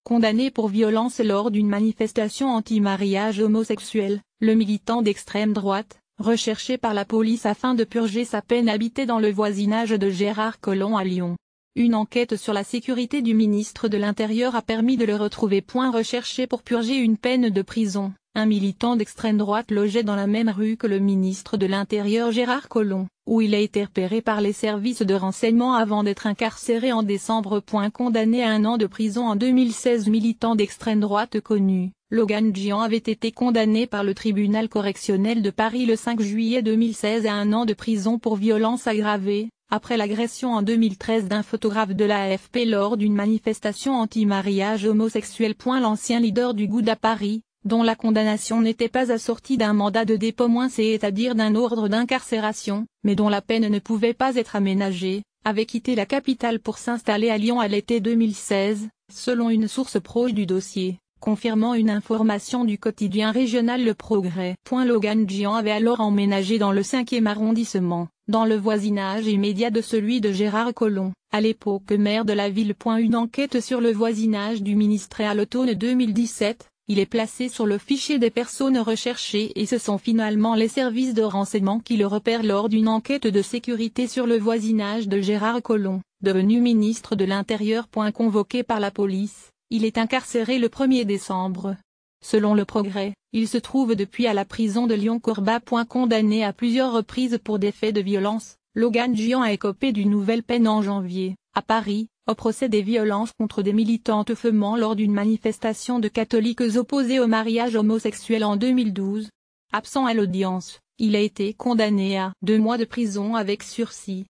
Condamné pour violence lors d'une manifestation anti-mariage homosexuel, le militant d'extrême droite, recherché par la police afin de purger sa peine, habitait dans le voisinage de Gérard Collomb à Lyon. Une enquête sur la sécurité du ministre de l'Intérieur a permis de le retrouver. Recherché pour purger une peine de prison, un militant d'extrême droite logeait dans la même rue que le ministre de l'Intérieur Gérard Collomb, où il a été repéré par les services de renseignement avant d'être incarcéré en décembre. Condamné à 1 an de prison en 2016. Militant d'extrême droite connu, Logan Gian avait été condamné par le tribunal correctionnel de Paris le 5 juillet 2016 à 1 an de prison pour violence aggravée, après l'agression en 2013 d'un photographe de l'AFP lors d'une manifestation anti-mariage homosexuel. L'ancien leader du GOUD à Paris, dont la condamnation n'était pas assortie d'un mandat de dépôt, c'est-à-dire d'un ordre d'incarcération, mais dont la peine ne pouvait pas être aménagée, avait quitté la capitale pour s'installer à Lyon à l'été 2016, selon une source proche du dossier, confirmant une information du quotidien régional Le Progrès. Logan Gian avait alors emménagé dans le 5e arrondissement, dans le voisinage immédiat de celui de Gérard Collomb, à l'époque maire de la ville. Une enquête sur le voisinage du ministre à l'automne 2017. Il est placé sur le fichier des personnes recherchées et ce sont finalement les services de renseignement qui le repèrent lors d'une enquête de sécurité sur le voisinage de Gérard Collomb, devenu ministre de l'Intérieur. Convoqué par la police, il est incarcéré le 1er décembre. Selon Le Progrès, il se trouve depuis à la prison de Lyon-Corba. Condamné à plusieurs reprises pour des faits de violence, Logan Gian a écopé d'une nouvelle peine en janvier, à Paris, au procès des violences contre des militantes femmes lors d'une manifestation de catholiques opposés au mariage homosexuel en 2012. Absent à l'audience, il a été condamné à 2 mois de prison avec sursis.